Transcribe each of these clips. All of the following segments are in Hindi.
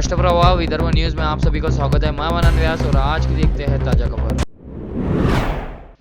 राष्ट्रप्रवाह विदर्भ न्यूज में आप सभी का स्वागत है। मैं मनन व्यास और आज की देखते हैं ताजा खबर।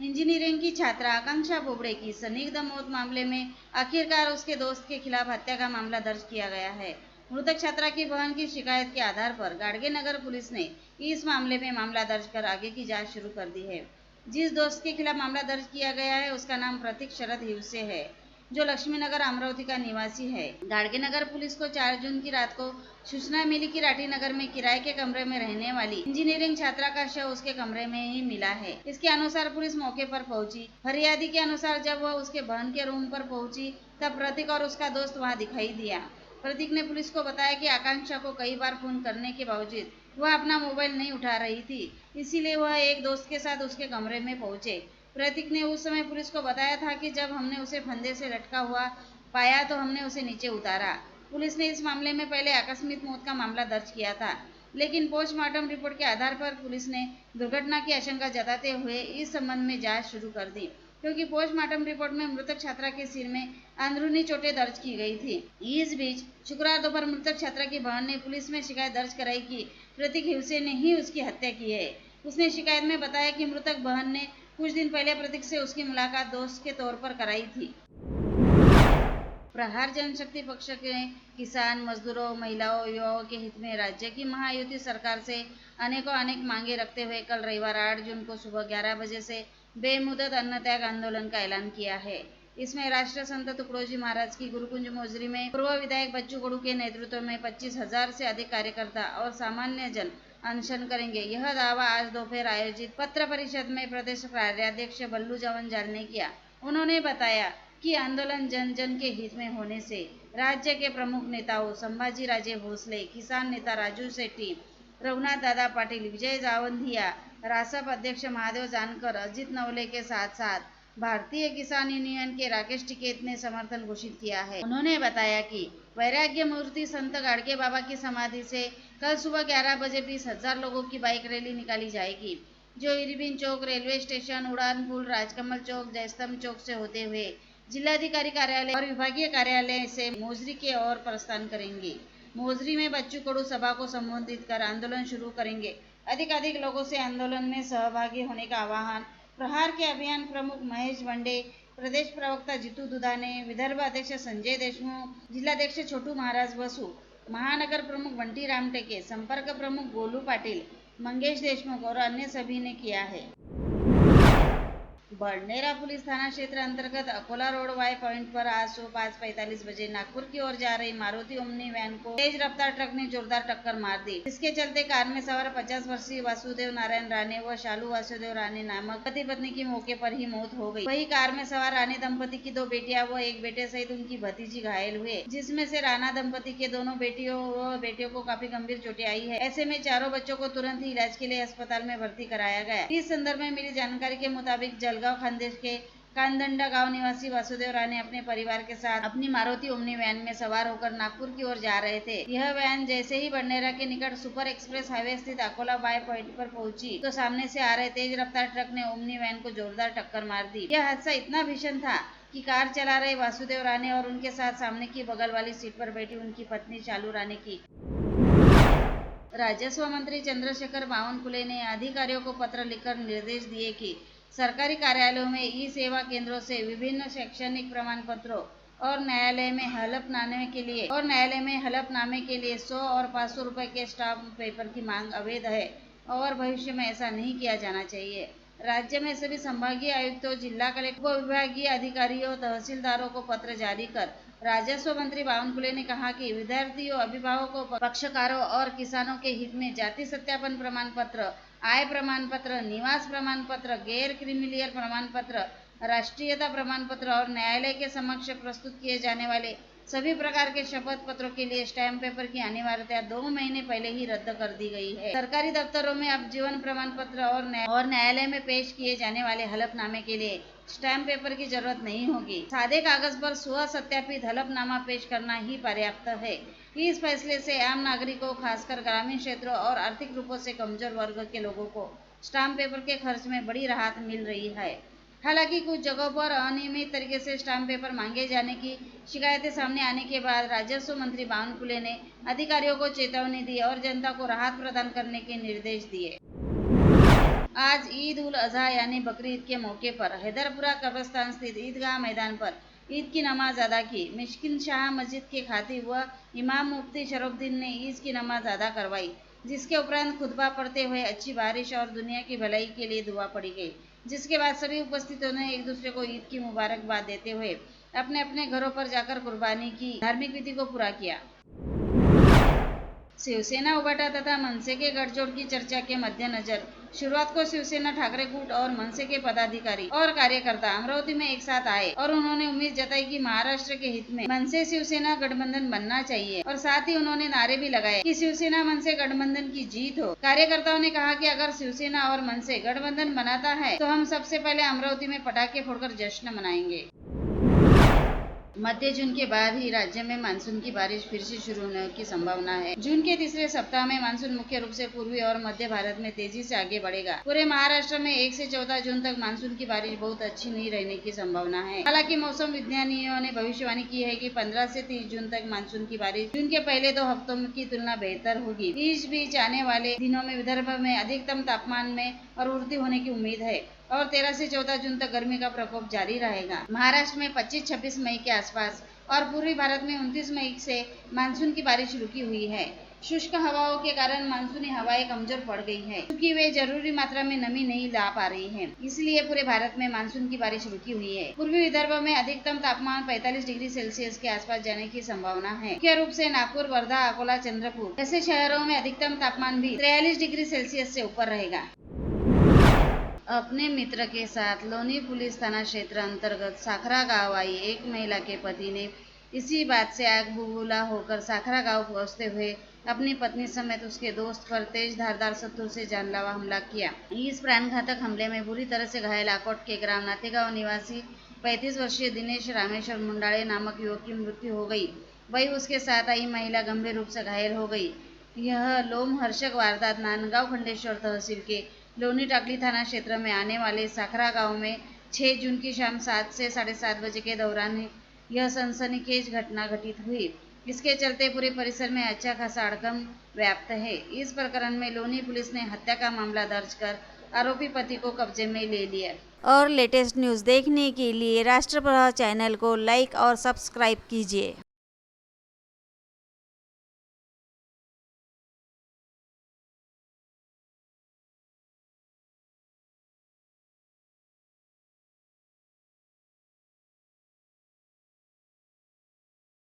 इंजीनियरिंग की छात्रा आकांक्षा बोबड़े की संदिग्ध मौत मामले में आखिरकार उसके दोस्त के खिलाफ हत्या का मामला दर्ज किया गया है। मृतक छात्रा की बहन की शिकायत के आधार पर गाड़गे नगर पुलिस ने इस मामले में मामला दर्ज कर आगे की जांच शुरू कर दी है। जिस दोस्त के खिलाफ मामला दर्ज किया गया है उसका नाम प्रतीक शरद हिवसे है, जो लक्ष्मीनगर अमरावती का निवासी है। गाड़गे नगर पुलिस को 4 जून की रात को सूचना मिली कि राठी नगर में किराए के कमरे में रहने वाली इंजीनियरिंग छात्रा का शव उसके कमरे में ही मिला है। इसके अनुसार पुलिस मौके पर पहुंची। फरियादी के अनुसार जब वह उसके बहन के रूम पर पहुंची तब प्रतीक और उसका दोस्त वहां दिखाई दिया। प्रतीक ने पुलिस को बताया कि आकांक्षा को कई बार फोन करने के बावजूद वह अपना मोबाइल नहीं उठा रही थी, इसीलिए वह एक दोस्त के साथ उसके कमरे में पहुंचे। प्रतीक ने उस समय पुलिस को बताया था कि जब हमने उसे फंदे से लटका हुआ पाया तो हमने उसे नीचे उतारा। पुलिस ने इस मामले में पहले आकस्मिक मौत का मामला दर्ज किया था, लेकिन पोस्टमार्टम रिपोर्ट के आधार पर पुलिस ने दुर्घटना की आशंका जताते हुए इस संबंध में जांच शुरू कर दी, क्योंकि पोस्टमार्टम रिपोर्ट में मृतक छात्रा के सिर में अंदरूनी चोटें दर्ज की गई थी। इस बीच शुक्रवार दोपहर मृतक छात्रा की बहन ने पुलिस में शिकायत दर्ज कराई कि प्रतीक हिवसे ने ही उसकी हत्या की है। उसने शिकायत में बताया कि मृतक बहन ने कुछ दिन पहले प्रतीक से उसकी मुलाकात दोस्त के तौर पर कराई थी। प्रहार जनशक्ति पक्ष के किसान, मजदूरों, महिलाओं, युवाओं के हित में राज्य की महायुति सरकार से अनेक मांगे रखते हुए कल रविवार 8 जून को सुबह 11 बजे से बेमुदत अन्न त्याग आंदोलन का ऐलान किया है। इसमें राष्ट्र संत तुकडोजी महाराज की गुरुकुंज मोजरी में पूर्व विधायक बच्चू कडू के नेतृत्व में 25,000 से अधिक कार्यकर्ता और सामान्य जन अनशन करेंगे। यह दावा आज दोपहर आयोजित पत्र परिषद में प्रदेश कार्याध्यक्ष बल्लू जवनजाल ने किया। उन्होंने बताया कि आंदोलन जन जन के हित में होने से राज्य के प्रमुख नेताओं संभाजी राजे भोसले, किसान नेता राजू शेट्टी, रघुनाथ दादा पाटिल, विजय जावंधिया, रासप अध्यक्ष महादेव जानकर, अजित नवले के साथ साथ भारतीय किसान यूनियन के राकेश टिकैत ने समर्थन घोषित किया है। उन्होंने बताया कि वैराग्य मूर्ति संत गाड़गे बाबा की समाधि से कल सुबह 11 बजे 20,000 लोगों की बाइक रैली निकाली जाएगी, जो इरविन चौक, रेलवे स्टेशन, उड़ान पुल, राजकमल चौक, जयस्तंभ चौक से होते हुए जिलाधिकारी कार्यालय और विभागीय कार्यालय से मोजरी के ओर प्रस्थान करेंगे। मोजरी में बच्चू कडू सभा को संबोधित कर आंदोलन शुरू करेंगे। अधिक लोगों से आंदोलन में सहभागी होने का आह्वान प्रहार के अभियान प्रमुख महेश भंडे, प्रदेश प्रवक्ता जीतू दुधाने, विदर्भ अध्यक्ष संजय देशमुख, जिलाध्यक्ष छोटू महाराज बसू, महानगर प्रमुख बंटी रामटेके, संपर्क प्रमुख गोलू पाटिल, मंगेश देशमुख और अन्य सभी ने किया है। बड़नेरा पुलिस थाना क्षेत्र अंतर्गत अकोला रोड वाई पॉइंट पर आज सुबह 5:45 बजे नागपुर की ओर जा रही मारुति ओमनी वैन को तेज रफ्तार ट्रक ने जोरदार टक्कर मार दी। इसके चलते कार में सवार 50 वर्षीय वासुदेव नारायण राणे व शालू वासुदेव राणे नामक पति पत्नी की मौके पर ही मौत हो गई। वही कार में सवार राणे दंपति की 2 बेटियां व एक बेटे सहित उनकी भतीजी घायल हुए, जिसमें से राणा दंपति के दोनों बेटियों व बेटियों को काफी गंभीर चोटें आई है। ऐसे में चारों बच्चों को तुरंत ही इलाज के लिए अस्पताल में भर्ती कराया गया। इस संदर्भ में मिली जानकारी के मुताबिक जलगांव खानदेश के कांदंडा गांव निवासी वासुदेव राणे अपने परिवार के साथ अपनी मारुति ओमनी वैन में सवार होकर नागपुर की ओर जा रहे थे। यह वैन जैसे ही बड़नेरा के निकट सुपर एक्सप्रेस हाईवे स्थित अकोला बाय पॉइंट पर पहुंची तो सामने से आ रहे तेज रफ्तार ट्रक ने ओमनी वैन को जोरदार टक्कर मार दी। यह हादसा इतना भीषण था कि कार चला रहे वासुदेव राणे और उनके साथ सामने की बगल वाली सीट पर बैठी उनकी पत्नी शालू राणे की। राजस्व मंत्री चंद्रशेखर बावनकुले ने अधिकारियों को पत्र लिखकर निर्देश दिए कि सरकारी कार्यालयों में ई सेवा केंद्रों से विभिन्न शैक्षणिक प्रमाण पत्रों और न्यायालय में हलफनामे के लिए 100 और 500 रुपए के स्टाम्प पेपर की मांग अवैध है और भविष्य में ऐसा नहीं किया जाना चाहिए। राज्य में सभी संभागीय आयुक्तों, जिला कलेक्टर, उपविभागीय अधिकारियों, तहसीलदारों को पत्र जारी कर राजस्व मंत्री बावनकुले ने कहा कि विद्यार्थियों, अभिभावकों, पक्षकारों और किसानों के हित में जाति सत्यापन प्रमाण पत्र, आय प्रमाण पत्र, निवास प्रमाण पत्र, गैर क्रीमिलियर प्रमाण पत्र, राष्ट्रीयता प्रमाण पत्र और न्यायालय के समक्ष प्रस्तुत किए जाने वाले सभी प्रकार के शपथ पत्रों के लिए स्टैम्प पेपर की अनिवार्यता 2 महीने पहले ही रद्द कर दी गई है। सरकारी दफ्तरों में अब जीवन प्रमाण पत्र और न्यायालय में पेश किए जाने वाले हलफनामे के लिए स्टैम्प पेपर की जरूरत नहीं होगी। सादे कागज पर स्व सत्यापित हलफनामा पेश करना ही पर्याप्त है। इस फैसले से आम नागरिकों, खासकर ग्रामीण क्षेत्रों और आर्थिक रूपों से कमजोर वर्ग के लोगों को स्टाम्प पेपर के खर्च में बड़ी राहत मिल रही है। हालांकि कुछ जगहों पर अनियमित तरीके से स्टाम्प पेपर मांगे जाने की शिकायतें सामने आने के बाद राजस्व मंत्री बावनकुळे ने अधिकारियों को चेतावनी दी और जनता को राहत प्रदान करने के निर्देश दिए। आज ईद उल अजहा यानी बकरी ईद के मौके पर हैदरपुरा कब्रिस्तान स्थित ईदगाह मैदान पर ईद की नमाज अदा की। मिश्किन शाह मस्जिद के खातिब व इमाम मुफ्ती शरफुद्दीन ने ईद की नमाज अदा करवाई, जिसके उपरांत खुतबा पढ़ते हुए अच्छी बारिश और दुनिया की भलाई के लिए दुआ पड़ी गई। जिसके बाद सभी उपस्थितों ने एक दूसरे को ईद की मुबारकबाद देते हुए अपने अपने घरों पर जाकर कुर्बानी की धार्मिक विधि को पूरा किया। शिवसेना उबाटा तथा मनसे के गठजोड़ की चर्चा के मद्देनजर शुरुआत को शिवसेना ठाकरे गुट और मनसे के पदाधिकारी और कार्यकर्ता अमरावती में एक साथ आए और उन्होंने उम्मीद जताई कि महाराष्ट्र के हित में मनसे शिवसेना गठबंधन बनना चाहिए और साथ ही उन्होंने नारे भी लगाए कि शिवसेना मनसे गठबंधन की जीत हो। कार्यकर्ताओं ने कहा कि अगर शिवसेना और मनसे गठबंधन बनाता है तो हम सबसे पहले अमरावती में पटाखे फोड़कर जश्न मनाएंगे। मध्य जून के बाद ही राज्य में मानसून की बारिश फिर से शुरू होने की संभावना है। जून के तीसरे सप्ताह में मानसून मुख्य रूप से पूर्वी और मध्य भारत में तेजी से आगे बढ़ेगा। पूरे महाराष्ट्र में 1 से 14 जून तक मानसून की बारिश बहुत अच्छी नहीं रहने की संभावना है। हालांकि मौसम विज्ञानियों ने भविष्यवाणी की है कि 15 से 30 जून तक मानसून की बारिश जून के पहले 2 हफ्तों की तुलना बेहतर होगी। इस बीच आने वाले दिनों में विदर्भ में अधिकतम तापमान में और वृद्धि होने की उम्मीद है और 13 से 14 जून तक गर्मी का प्रकोप जारी रहेगा। महाराष्ट्र में 25-26 मई के आसपास और पूर्वी भारत में 29 मई से मानसून की बारिश रुकी हुई है। शुष्क हवाओं के कारण मानसूनी हवाएं कमजोर पड़ गई है क्योंकि वे जरूरी मात्रा में नमी नहीं ला पा रही हैं। इसलिए पूरे भारत में मानसून की बारिश रुकी हुई है। पूर्वी विदर्भ में अधिकतम तापमान 45 डिग्री सेल्सियस के आसपास जाने की संभावना है। मुख्य रूप से नागपुर, वर्धा, अकोला, चंद्रपुर ऐसे शहरों में अधिकतम तापमान भी 43 डिग्री सेल्सियस से ऊपर रहेगा। अपने मित्र के साथ लोनी पुलिस थाना क्षेत्र अंतर्गत साखरा गांव आई एक महिला के पति ने इसी बात से आग बबूला होकर साखरा गांव पहुंचते हुए अपनी पत्नी समेत उसके दोस्त पर तेज धारदार शत्रु से जानलेवा हमला किया। इस प्राणघातक हमले में बुरी तरह से घायल आकोट के ग्राम नातेगांव निवासी 35 वर्षीय दिनेश रामेश्वर मुंडाळे नामक युवक की मृत्यु हो गई। वही उसके साथ आई महिला गंभीर रूप से घायल हो गई। यह लोमहर्षक वारदात नांदगांव खंडेश्वर तहसील के लोनी टाकली थाना क्षेत्र में आने वाले साखरा गांव में 6 जून की शाम 7 से 7:30 बजे के दौरान यह सनसनीखेज घटना घटित हुई। इसके चलते पूरे परिसर में अच्छा खासा हड़कंप व्याप्त है। इस प्रकरण में लोनी पुलिस ने हत्या का मामला दर्ज कर आरोपी पति को कब्जे में ले लिया। और लेटेस्ट न्यूज़ देखने के लिए राष्ट्रप्रभा चैनल को लाइक और सब्सक्राइब कीजिए।